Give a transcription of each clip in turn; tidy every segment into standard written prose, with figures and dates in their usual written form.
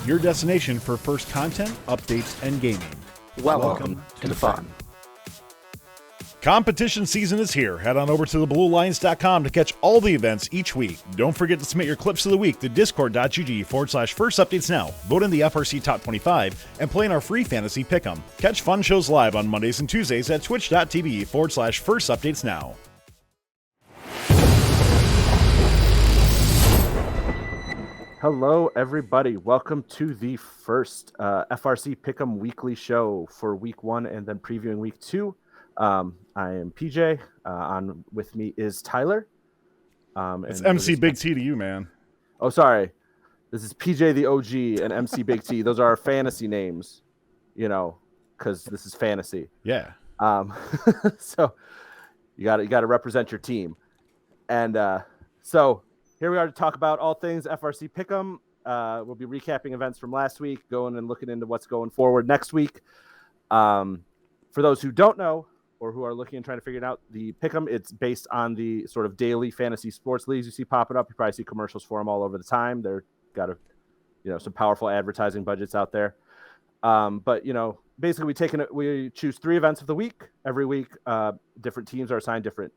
your destination for first content, updates, and gaming. Welcome to the fun. Competition season is here. Head on over to thebluealliance.com to catch all the events each week. Don't forget to submit your clips of the week to discord.gg/first updates now. Vote in the FRC Top 25 and play in our free fantasy pick'em. Catch fun shows live on Mondays and Tuesdays at twitch.tv/first updates now. Hello, everybody. Welcome to the first FRC Pick'em Weekly show for week 1 and then previewing week 2. I am PJ. On with me is Tyler. It's MC Big T to you, man. Oh, sorry. This is PJ the OG and MC Big T. Those are our fantasy names, you know, because this is fantasy. Yeah. So you got to represent your team, and so here we are to talk about all things FRC Pick'em. We'll be recapping events from last week, going and looking into what's going forward next week. For those who don't know or who are looking and trying to figure it out, the Pick'em, it's based on the sort of daily fantasy sports leagues you see popping up. You probably see commercials for them all over the time. They're got some powerful advertising budgets out there. But basically we choose 3 events of the week. Every week, different teams are assigned different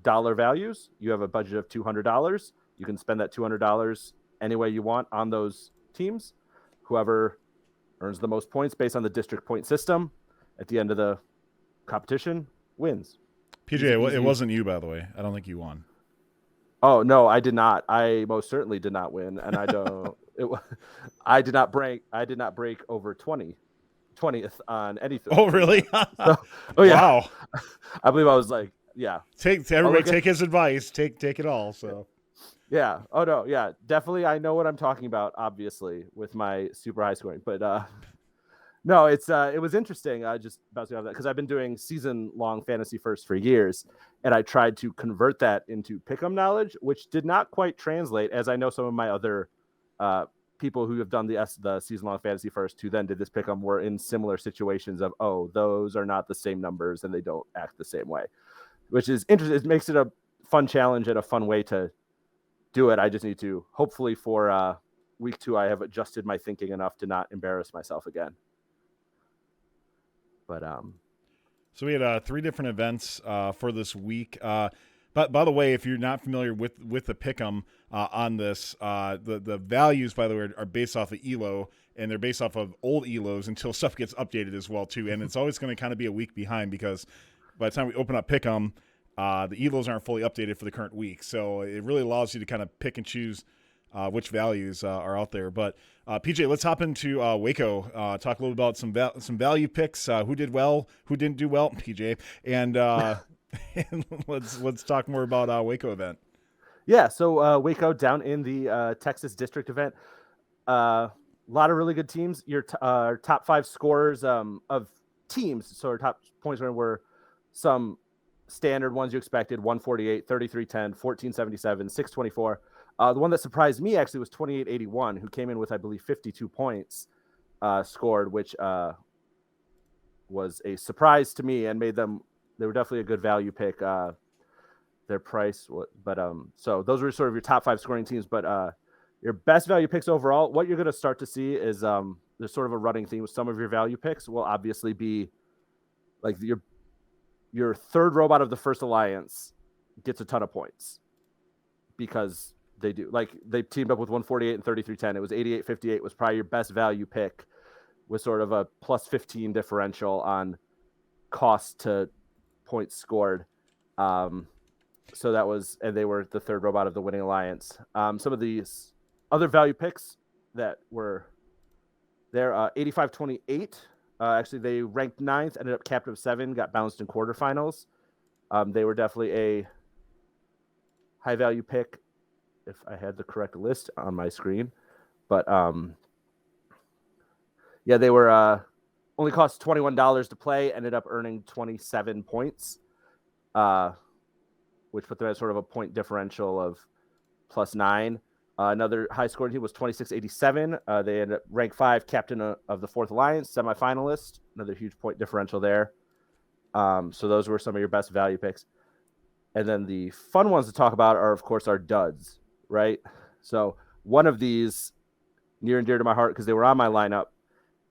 dollar values. You have a budget of $200. You can spend that $200 any way you want on those teams. Whoever earns the most points based on the district point system at the end of the competition wins. PJ, it wasn't you, by the way. I don't think you won. Oh, no, I did not. I most certainly did not win, and I don't. I did not break over 20th on anything. Oh, really? Yeah. Wow. I believe I was like, yeah. Take his advice. Take it all. So. Yeah. Oh no. Yeah. Definitely. I know what I'm talking about. Obviously, with my super high scoring, but no, it was interesting. I just bouncing off that because I've been doing season long fantasy first for years, and I tried to convert that into pick'em knowledge, which did not quite translate. As I know, some of my other people who have done the season long fantasy first who then did this pick'em were in similar situations of those are not the same numbers and they don't act the same way, which is interesting. It makes it a fun challenge and a fun way to do it. I just need to, hopefully for week 2, I have adjusted my thinking enough to not embarrass myself again. But so we had 3 different events for this week. But by the way, if you're not familiar with the pick'em on this, the values, by the way, are based off of ELO, and they're based off of old ELOs until stuff gets updated as well too. And it's always going to kind of be a week behind because by the time we open up pick'em, the ELOs aren't fully updated for the current week. So it really allows you to kind of pick and choose which values are out there. But PJ, let's hop into Waco. Talk a little about some value picks. Who did well, who didn't do well, PJ, and and let's talk more about Waco event. Yeah, so Waco down in the Texas District event. A lot of really good teams. Your top 5 scorers of teams. So our top points were some standard ones you expected: 148, 3310, 1477, 624. The one that surprised me actually was 2881, who came in with, I believe, 52 points scored, which was a surprise to me and made them. They were definitely a good value pick. Their price, but so those were sort of your top 5 scoring teams. But your best value picks overall, what you're going to start to see is there's sort of a running theme with some of your value picks will obviously be like your third robot of the first alliance gets a ton of points because they do. Like they teamed up with 148 and 3310. It was 8858 was probably your best value pick with sort of a plus 15 differential on cost to points scored. So that was, and they were the third robot of the winning alliance. Some of these other value picks that were there, 8528. Actually, they ranked 9th, ended up captain of 7, got bounced in quarterfinals. They were definitely a high value pick, if I had the correct list on my screen. But yeah, they were only cost $21 to play, ended up earning 27 points, which put them at sort of a point differential of plus 9. Another high scoring team was 2687. They ended up ranked 5, captain of the 4th Alliance, semifinalist. Another huge point differential there. So those were some of your best value picks. And then the fun ones to talk about are, of course, our duds, right? So one of these near and dear to my heart because they were on my lineup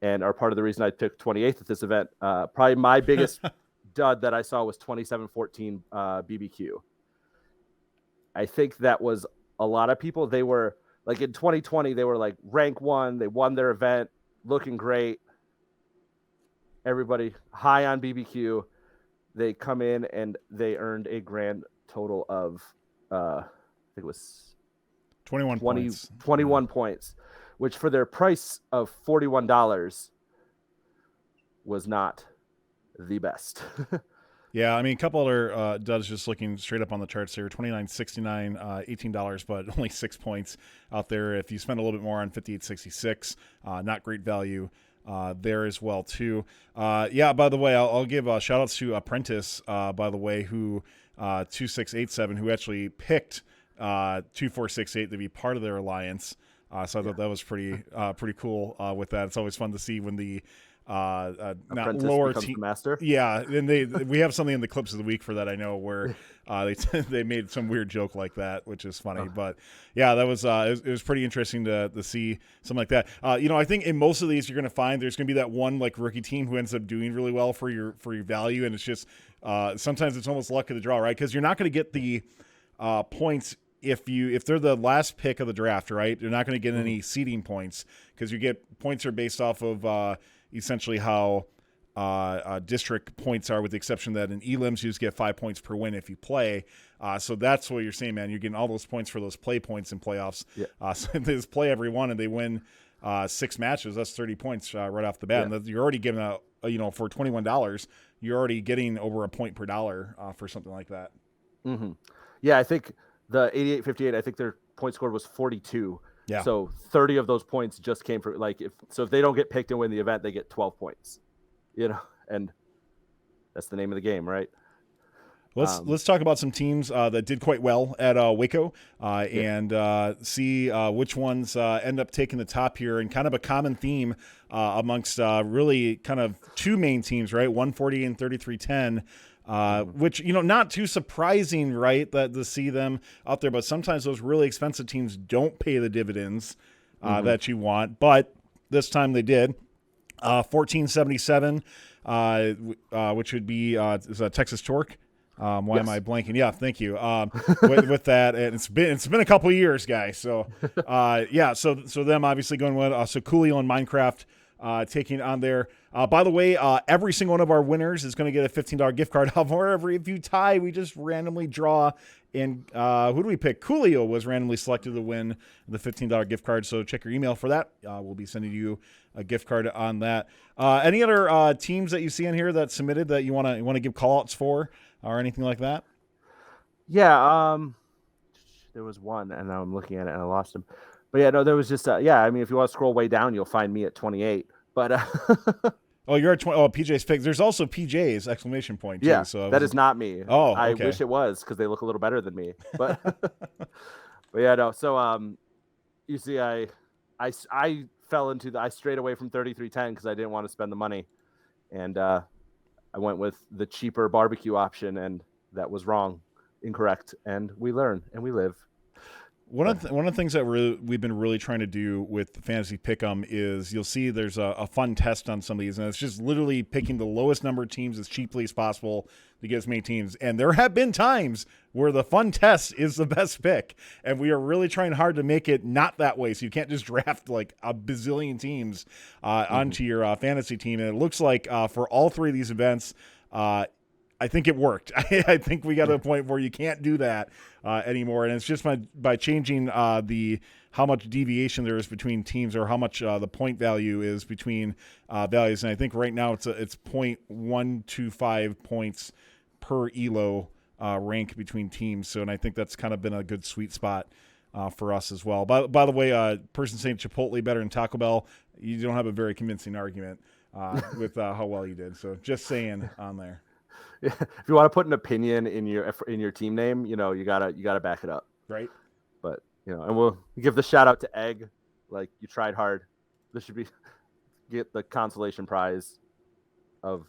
and are part of the reason I picked 28th at this event. Probably my biggest dud that I saw was 27-14 BBQ. I think that was a lot of people. They were like in 2020, they were like rank 1. They won their event, looking great. Everybody high on BBQ. They come in and they earned a grand total of, I think it was 21 points. 21 points, which for their price of $41 was not the best. Yeah, I mean, a couple other duds just looking straight up on the charts here. $29.69, $18, but only 6 points out there. If you spend a little bit more on $58.66, not great value there as well, too. Yeah, by the way, I'll give shout-outs to Apprentice, by the way, who 2687, who actually picked 2468 to be part of their alliance. So I thought that was pretty cool with that. It's always fun to see when the not lower team master. Yeah, and we have something in the clips of the week for that, I know, where they made some weird joke like that, which is funny. But yeah, that was it was pretty interesting to see something like that. I think in most of these you're going to find there's going to be that one like rookie team who ends up doing really well for your value, and it's just sometimes it's almost luck of the draw, right? Because you're not going to get the points if they're the last pick of the draft, right? You're not going to get any seeding points because you get points are based off of essentially how district points are, with the exception that in elims you just get 5 points per win if you play. So that's what you're saying, man. You're getting all those points for those play points in playoffs. Yeah. So if they just play every one and they win 6 matches, that's 30 points right off the bat. Yeah. And you're already giving out, for $21, you're already getting over a point per dollar for something like that. Mm-hmm. Yeah, I think the 88-58, I think their point score was 42. Yeah. So 30 of those points just came from if they don't get picked and win the event, they get 12 points, and that's the name of the game, right? Let's talk about some teams that did quite well at Waco and see which ones end up taking the top here, and kind of a common theme amongst really kind of two main teams, right? 140 and 3310. Which, not too surprising, right, that to see them out there, but sometimes those really expensive teams don't pay the dividends that you want, but this time they did. 1477, which would be is Texas Torque. Why am I blanking? Yeah, thank you. With that, and it's been a couple of years, guys. So, so them obviously going with so Coolio and Minecraft taking on there. By the way, every single one of our winners is going to get a $15 gift card. However, if you tie, we just randomly draw. And who do we pick? Coolio was randomly selected to win the $15 gift card. So check your email for that. We'll be sending you a gift card on that. Any other teams that you see in here that submitted that you want to give call outs for or anything like that? Yeah. There was one, and now I'm looking at it and I lost him. But yeah, no, there was just if you want to scroll way down, you'll find me at 28. But oh, you're at 20. Oh, PJ's pick. There's also PJ's exclamation point too. Yeah, so that is not me. Oh, okay. I wish it was because they look a little better than me. But but yeah, no. So you see, I fell into I strayed away from 3310 because I didn't want to spend the money, and I went with the cheaper barbecue option, and that was wrong, incorrect. And we learn and we live. One of the things that we've been really trying to do with Fantasy Pick'em is you'll see there's a fun test on some of these, and it's just literally picking the lowest number of teams as cheaply as possible to get as many teams. And there have been times where the fun test is the best pick, and we are really trying hard to make it not that way. So you can't just draft like a bazillion teams onto your fantasy team. And it looks like for all three of these events, I think it worked. I think we got to a point where you can't do that anymore, and it's just by changing how much deviation there is between teams, or how much the point value is between values. And I think right now it's 0.125 points per elo rank between teams. So, and I think that's kind of been a good sweet spot for us as well. By the way, person saying Chipotle better than Taco Bell, you don't have a very convincing argument with how well you did. So just saying on there. If you want to put an opinion in your team name, you gotta back it up, right? But and we'll give the shout out to Egg, like you tried hard. This should get the consolation prize of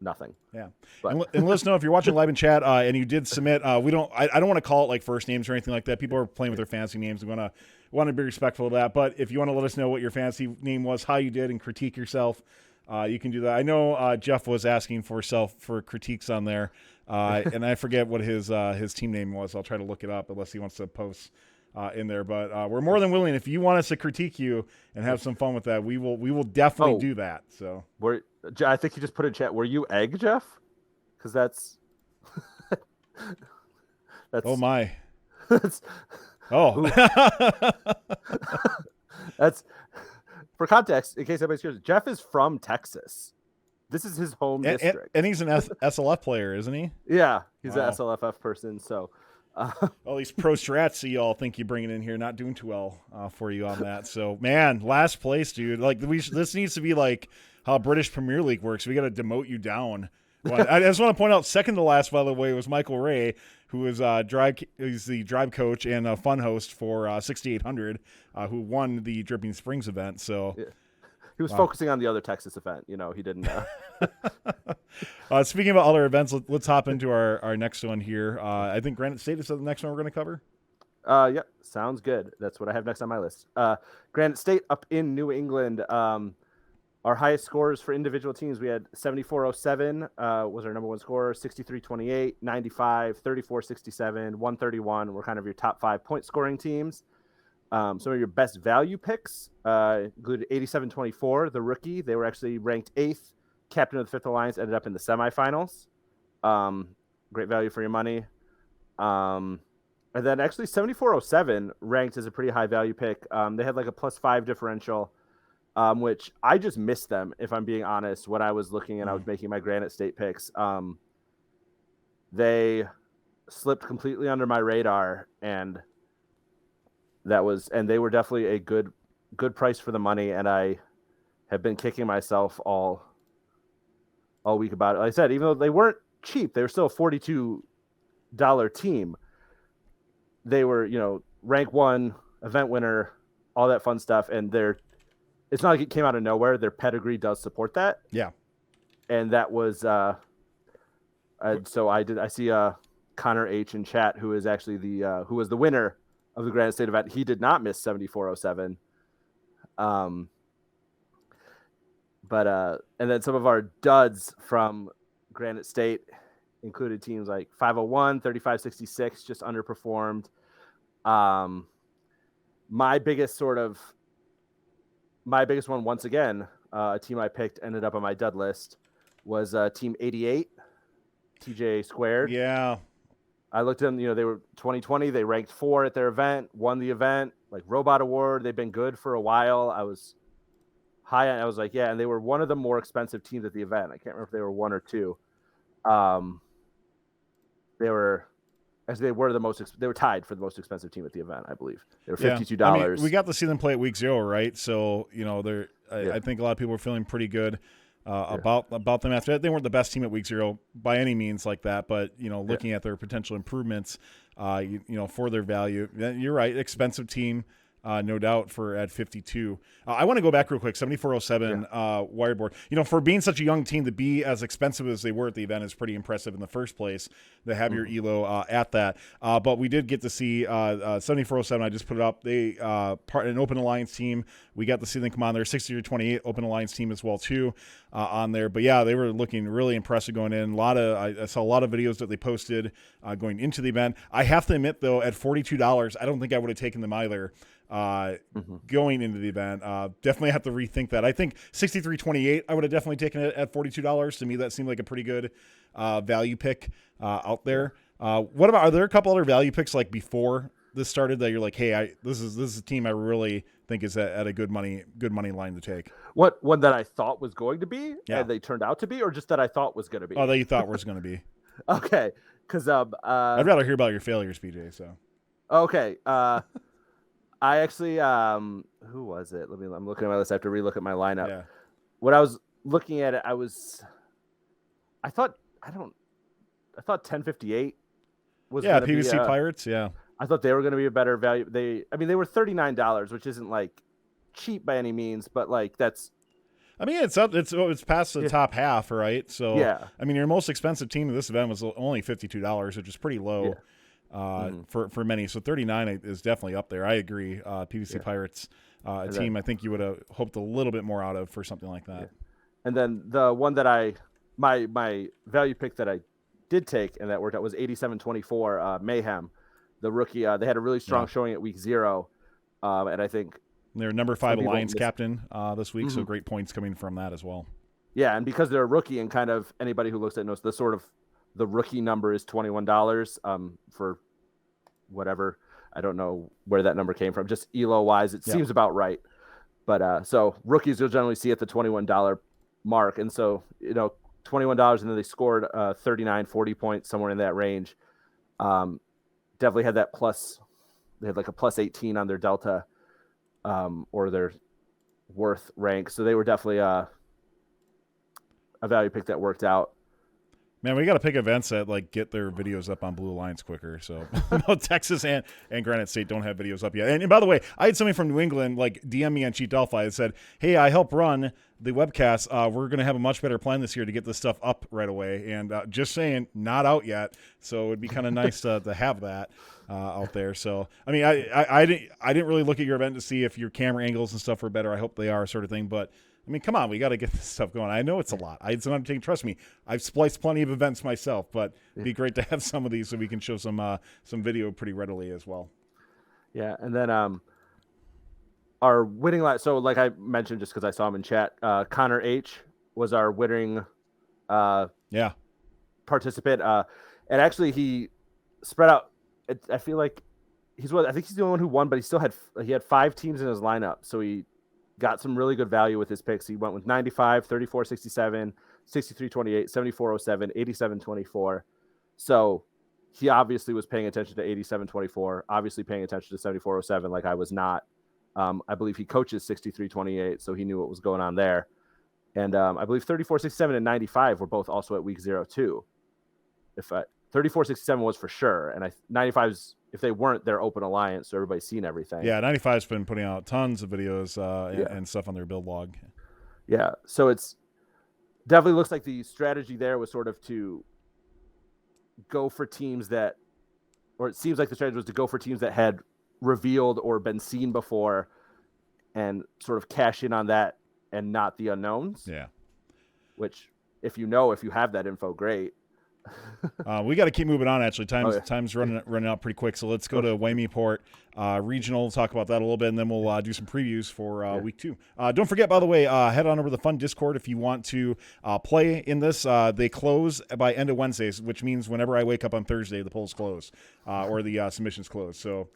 nothing. Yeah. But And let us know if you're watching live in chat and you did submit. I don't want to call it like first names or anything like that. People are playing with their fantasy names. We want to be respectful of that. But if you want to let us know what your fantasy name was, how you did, and critique yourself, you can do that. I know Jeff was asking for critiques on there, and I forget what his team name was. I'll try to look it up unless he wants to post in there. But we're more than willing. If you want us to critique you and have some fun with that, we will definitely do that. So I think you just put in chat. Were you Egg, Jeff? Because that's oh my. that's that's for context. In case anybody's curious, Jeff is from Texas. This is his home district, and he's an SLF player, isn't he? Yeah, he's an SLFF person. So. All these pro strats that y'all think you bringing in here not doing too well for you on that. So man, last place, dude. Like this needs to be like how British Premier League works. We got to demote you down. I just want to point out, second to last, by the way, was Michael Ray, who is he's the drive coach and a fun host for 6800, who won the Dripping Springs event. So. Yeah. He was focusing on the other Texas event. He didn't. Speaking about other events, let's hop into our next one here. I think Granite State is the next one we're going to cover. Yep, sounds good. That's what I have next on my list. Granite State up in New England. Our highest scores for individual teams, we had 7407 was our number one scorer, 6328, 95, 3467, 131 were kind of your top 5 point scoring teams. Some of your best value picks included 8724, the rookie. They were actually ranked 8th. Captain of the Fifth Alliance ended up in the semifinals. Great value for your money. And then actually 7407 ranked as a pretty high value pick. They had like a +5 differential, which I just missed them, if I'm being honest, when I was looking and I was making my Granite State picks. They slipped completely under my radar, and they were definitely a good price for the money, and I have been kicking myself all week about it. Like I said, even though they weren't cheap, they were still a $42 team. They were, rank 1, event winner, all that fun stuff, and it's not like it came out of nowhere. Their pedigree does support that. Yeah. And that was so I see Connor H in chat, who is actually who was the winner of the Granite State event. He did not miss 7407. And then some of our duds from Granite State included teams like 501, 3566, just underperformed. My biggest one, once again, a team I picked ended up on my dud list, was Team 88, TJ Squared. Yeah. I looked at them, they were 2020. They ranked 4 at their event, won the event, like Robot Award. They've been good for a while. I was high on, I was like, yeah. And they were one of the more expensive teams at the event. I can't remember if they were 1 or 2. They were tied for the most expensive team at the event, I believe. They were $52. I mean, we got to see them play at week 0, right? So, I think a lot of people were feeling pretty good about them after that. They weren't the best team at week 0 by any means like that, but looking at their potential improvements, for their value, you're right, expensive team, no doubt at 52. I want to go back real quick. 7407 wired board. For being such a young team to be as expensive as they were at the event is pretty impressive in the first place. To have your ELO at that, but we did get to see 7407. I just put it up. They an Open Alliance team. We got to see them come on there. 6328 Open Alliance team as well too on there. But yeah, they were looking really impressive going in. I saw a lot of videos that they posted going into the event. I have to admit though, at $42, I don't think I would have taken them either. Going into the event, definitely have to rethink that. I think 6328, I would have definitely taken it at $42. To me, that seemed like a pretty good value pick out there. What about, are there a couple other value picks like before this started that you're like, hey, this is a team I really think is at a good money line to take? What one that I thought was going to be and they turned out to be, or just that I thought was going to be? Oh, that you thought was going to be. Okay, because I'd rather hear about your failures, PJ. So okay. I actually, who was it? I'm looking at my list. I have to relook at my lineup. Yeah. When I was looking at it, I thought 1058 was PVC Pirates. Yeah. I thought they were going to be a better value. They were $39, which isn't like cheap by any means, but like that's. I mean, it's up. It's past the top half, right? So Yeah. I mean, your most expensive team of this event was only $52, which is pretty low for many. So 39 is definitely up there. I agree. PVC Pirates, a team I think you would have hoped a little bit more out of for something like that. Yeah. And then the one that my value pick that I did take and that worked out was 87-24 Mayhem, the rookie. They had a really strong showing at week 0, and I think. They're number 5 Alliance captain this week, so great points coming from that as well. Yeah, and because they're a rookie, and kind of anybody who looks at it knows the rookie number is $21 for whatever. I don't know where that number came from. Just ELO wise, it seems about right. But so rookies you'll generally see at the $21 mark, and so $21, and then they scored 39, 40 points somewhere in that range. Definitely had that plus. They had like a plus 18 on their delta. Or their worth rank. So they were definitely a value pick that worked out. Man, we got to pick events that like get their videos up on Blue Alliance quicker. So Texas and Granite State don't have videos up yet. And by the way, I had somebody from New England like DM me on Cheat Delphi that said, "Hey, I help run the webcast. We're going to have a much better plan this year to get this stuff up right away." And just saying, not out yet. So it would be kind of nice to have that out there. So I mean, I didn't really look at your event to see if your camera angles and stuff were better. I hope they are, sort of thing. But I mean, come on, we got to get this stuff going. I know it's a lot. It's an undertaking. Trust me, I've spliced plenty of events myself, but it'd be great to have some of these so we can show some video pretty readily as well. Yeah, and then our winning line. So, like I mentioned, just because I saw him in chat, Connor H was our winning participant, and actually he spread out. I feel like I think he's the only one who won, but he had 5 teams in his lineup, so he got some really good value with his picks. He went with 95, 34-67, 63-28, 74-07, 87-24. So he obviously was paying attention to 87-24, obviously paying attention to 74-07 like I was not. I believe he coaches 63-28, so he knew what was going on there. And I believe 34-67 and 95 were both also at week 0 too. 34-67 was for sure, and 95's, if they weren't, they're open alliance, so everybody's seen everything. Yeah, 95's been putting out tons of videos and stuff on their build log. Yeah, so it's definitely looks like the strategy there was sort of to go for teams that, or it seems like the strategy was to go for teams that had revealed or been seen before and sort of cash in on that and not the unknowns. Yeah. Which, if you have that info, great. We got to keep moving on. Actually, time's running out pretty quick. So let's go to Waymeport Regional. Talk about that a little bit, and then we'll do some previews for week 2. Don't forget, by the way, head on over to the Fun Discord if you want to play in this. They close by end of Wednesdays, which means whenever I wake up on Thursday, the polls close or the submissions close. So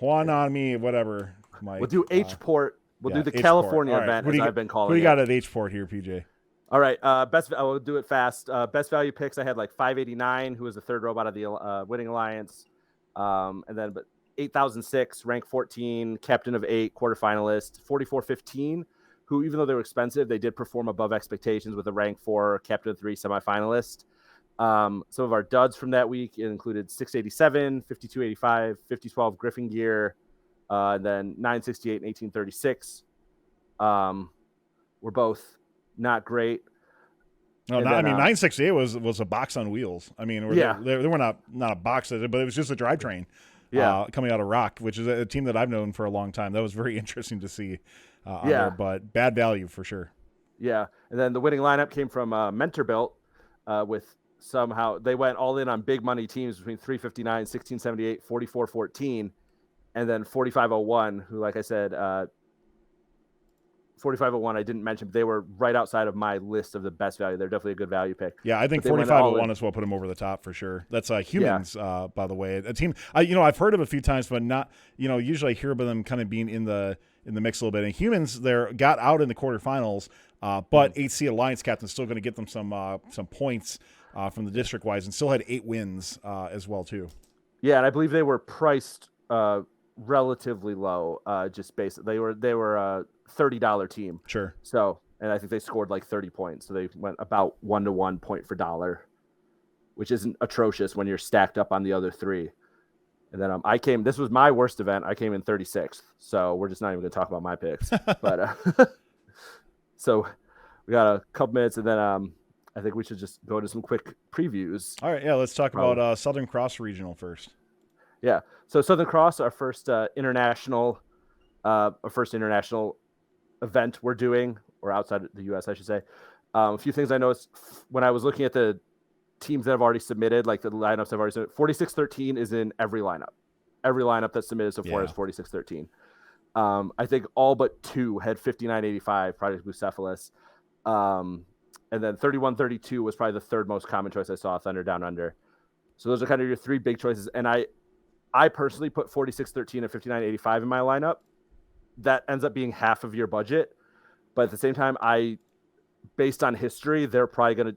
Juan on me, whatever. We'll do H-Port. We'll do the California event, as I've been calling it. What do you got at H-Port here, PJ? All right, I will do it fast. Best value picks, I had like 589, who was the third robot of the winning alliance, and then 8006, rank 14, captain of 8, quarterfinalist. 4415, who even though they were expensive, they did perform above expectations with a rank 4, captain of 3, semifinalist. Some of our duds from that week included 687, 5285, 5012 Griffin gear, and then 968 and 1836. Were both not great. No, I mean 968 was a box on wheels. I mean, they were not a box, but it was just a drivetrain. Coming out of Rock, which is a team that I've known for a long time. That was very interesting to see. There, but bad value for sure. Yeah, and then the winning lineup came from Mentor Built, with somehow they went all in on big money teams between 359, 1678, 4414, and then 4501, who, like I said, 4501 I didn't mention, but they were right outside of my list of the best value. They're definitely a good value pick. Yeah, I think 4501 is what put them over the top for sure. That's Humans, by the way, a team I've heard of a few times, but not usually I hear about them kind of being in the mix a little bit. And Humans, they got out in the quarterfinals, but HC Alliance captain still going to get them some points from the district wise, and still had 8 wins as well too. Yeah, and I believe they were priced relatively low, just based. They were a $30 team. Sure. So, and I think they scored like 30 points. So they went about 1-to-1 point for dollar, which isn't atrocious when you're stacked up on the other 3. And then this was my worst event. I came in 36th. So we're just not even going to talk about my picks. But So we got a couple minutes, and then I think we should just go to some quick previews. All right, yeah, let's talk about Southern Cross Regional first. Yeah, so Southern Cross, our first international event we're doing, or outside the U.S., I should say. A few things I noticed when I was looking at the teams that have already submitted, like the lineups I've already submitted. 4613 is in every lineup. Every lineup that's submitted so far is 4613. I think all but 2 had 5985 Project Bucephalus. And then 3132 was probably the third most common choice I saw, Thunder Down Under. So those are kind of your 3 big choices. And I personally put 4613 and 5985 in my lineup. That ends up being half of your budget. But at the same time, based on history, they're probably going to,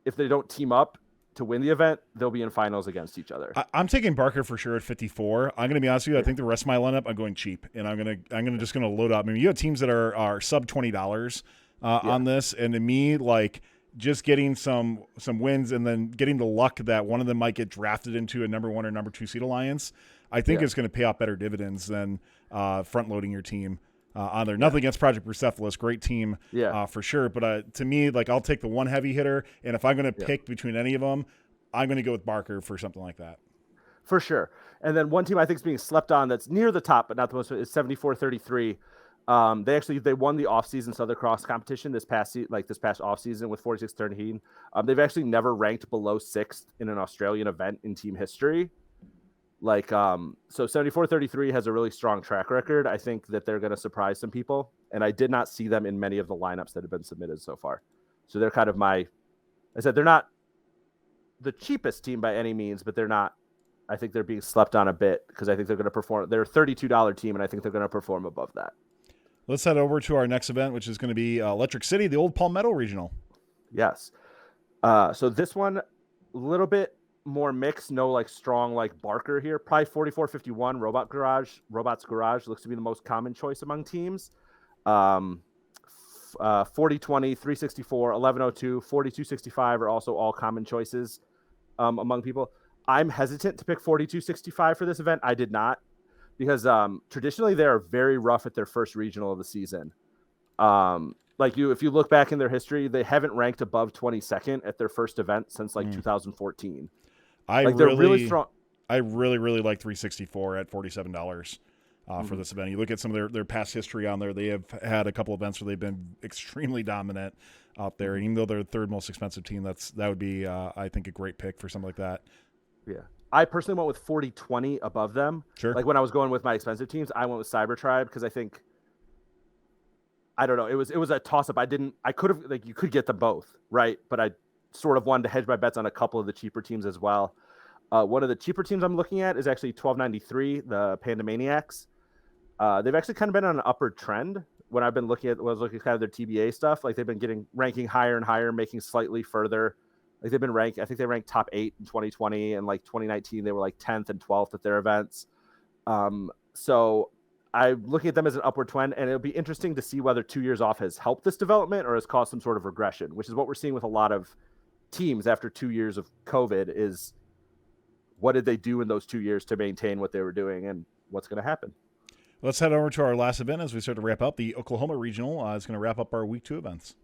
if they don't team up to win the event, they'll be in finals against each other. I'm taking Barker for sure at 54. I'm going to be honest with you. I think the rest of my lineup, I'm going cheap, and I'm going to load up. I mean, you have teams that are sub $20 on this, and to me, like just getting some wins and then getting the luck that one of them might get drafted into a number 1 or number 2 seed alliance, I think it's going to pay off better dividends than front loading your team. On there. Nothing against Project Bucephalus, great team for sure. But to me, like I'll take the one heavy hitter, and if I'm going to pick between any of them, I'm going to go with Barker for something like that. For sure. And then one team I think is being slept on that's near the top, but not the most, is 7433. They won the off-season Southern Cross competition this past off-season with 4613. They've actually never ranked below 6th in an Australian event in team history. So 7433 has a really strong track record. I think that they're going to surprise some people, and I did not see them in many of the lineups that have been submitted so far. So they're kind of they're not the cheapest team by any means, but I think they're being slept on a bit because I think they're going to perform. They're a $32 team, and I think they're going to perform above that. Let's head over to our next event, which is going to be Electric City, the Old Palmetto Regional. Yes. So this one, a little bit more mixed, no like strong like Barker here. Probably 4451 Robots Garage looks to be the most common choice among teams. 4020, 364, 1102, 4265 are also all common choices among people. I'm hesitant to pick 4265 for this event. I did not, because traditionally they are very rough at their first regional of the season. If you look back in their history, they haven't ranked above 22nd at their first event since 2014. They're really strong. I really like 364 at $47 for this event. You look at some of their past history on there. They have had a couple events where they've been extremely dominant out there. And even though they're the third most expensive team, that would be I think a great pick for something like that. Yeah, I personally went with 4020 above them. Sure. Like when I was going with my expensive teams, I went with Cyber Tribe because I think, I don't know, it was a toss up. I could have you could get them both, right? But I sort of wanted to hedge my bets on a couple of the cheaper teams as well. One of the cheaper teams I'm looking at is actually 1293, the Panda Maniacs. They've actually kind of been on an upward trend. When I've been looking at kind of their TBA stuff, like they've been ranking higher and higher, making slightly further. Like they've been ranked, I think they ranked top 8 in 2020, and like 2019 they were like 10th and 12th at their events. So I'm looking at them as an upward trend, and it'll be interesting to see whether 2 years off has helped this development or has caused some sort of regression, which is what we're seeing with a lot of teams after 2 years of COVID. Is what did they do in those 2 years to maintain what they were doing, and what's going to happen? Let's head over to our last event as we start to wrap up. The Oklahoma Regional is going to wrap up our week 2 events.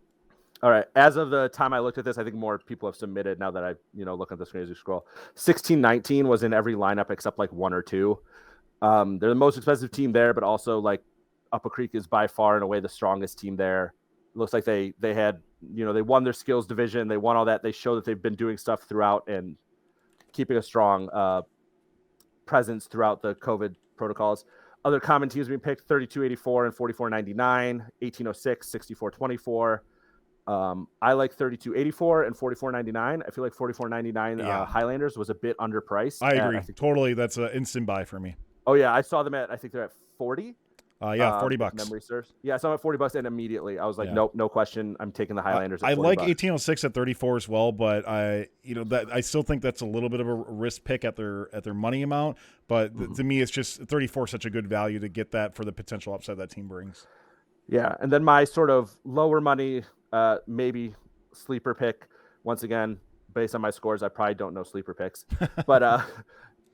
All right. As of the time I looked at this, I think more people have submitted now that I, look at the screen as you scroll. 1619 was in every lineup except like 1 or 2. They're the most expensive team there, but also like Upper Creek is by far and away the strongest team there. It looks like they had, they won their skills division. They won all that. They show that they've been doing stuff throughout and keeping a strong presence throughout the COVID protocols. Other common teams being picked, 3284 and 4499, 1806, 6424. I like 3284 and 4499. I feel like 4499 Highlanders was a bit underpriced. I agree. Totally. That's an instant buy for me. Oh, yeah. I saw them I think they're at 40. $40. Memory serves. Yeah, I saw them at $40, and immediately I was like, nope, no question. I'm taking the Highlanders. I like 1806 at 34 as well, but I still think that's a little bit of a risk pick at their money amount. But to me, it's just 34 such a good value to get that for the potential upside that team brings. Yeah, and then my sort of lower money, maybe sleeper pick. Once again, based on my scores, I probably don't know sleeper picks, but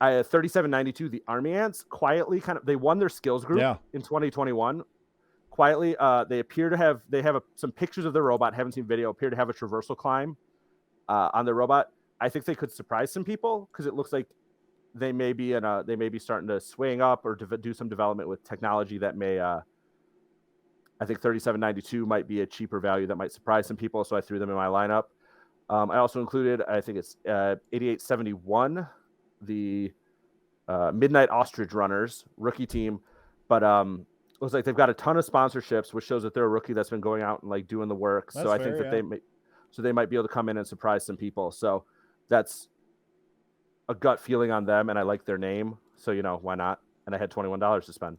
I had 3792. The Army Ants quietly they won their skills group in 2021. quietly, they appear to have some pictures of their robot. Haven't seen video. Appear to have a traversal climb on their robot. I think they could surprise some people because it looks like they may be starting to swing up or do some development with technology that may. I think $37.92 might be a cheaper value that might surprise some people, so I threw them in my lineup. I also included, I think it's $88.71, the Midnight Ostrich Runners rookie team, but it looks like they've got a ton of sponsorships, which shows that they're a rookie that's been going out and like doing the work. That's so I fair, think that they might be able to come in and surprise some people. So that's a gut feeling on them, and I like their name, so why not? And I had $21 to spend.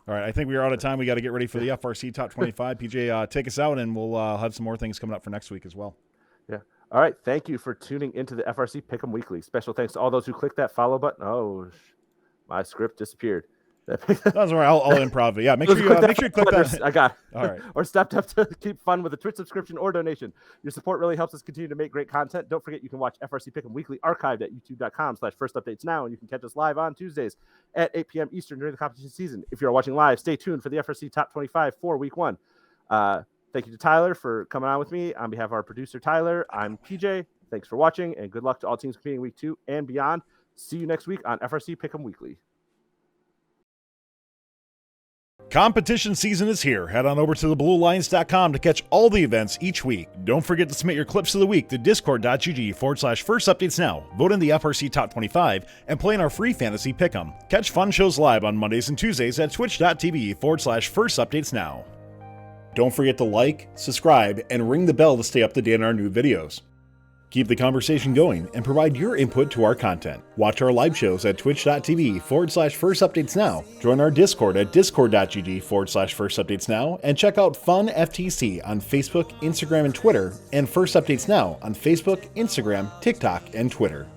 All right, I think we are out of time. We got to get ready for the FRC Top 25. PJ, take us out, and we'll have some more things coming up for next week as well. Yeah. All right. Thank you for tuning into the FRC Pick'em Weekly. Special thanks to all those who clicked that follow button. Oh, my script disappeared. That's all right. I'll improv it. Yeah, make sure you click that. I got it. All right. Or stepped up to keep fun with a Twitch subscription or donation. Your support really helps us continue to make great content. Don't forget you can watch FRC Pick'em Weekly archived at youtube.com/firstupdatesnow, and you can catch us live on Tuesdays at 8 p.m. Eastern during the competition season. If you're watching live, stay tuned for the FRC Top 25 for Week 1. Thank you to Tyler for coming on with me. On behalf of our producer, Tyler, I'm PJ. Thanks for watching, and good luck to all teams competing Week 2 and beyond. See you next week on FRC Pick'em Weekly. Competition season is here. Head on over to thebluelines.com to catch all the events each week. Don't forget to submit your clips of the week to discord.gg/firstupdatesnow. Vote in the FRC Top 25 and play in our free fantasy pick'em. Catch fun shows live on Mondays and Tuesdays at twitch.tv/firstupdatesnow. Don't forget to like, subscribe, and ring the bell to stay up to date on our new videos. Keep the conversation going and provide your input to our content. Watch our live shows at twitch.tv/firstupdatesnow. Join our Discord at discord.gg/firstupdatesnow, and check out Fun FTC on Facebook, Instagram, and Twitter, and First Updates Now on Facebook, Instagram, TikTok, and Twitter.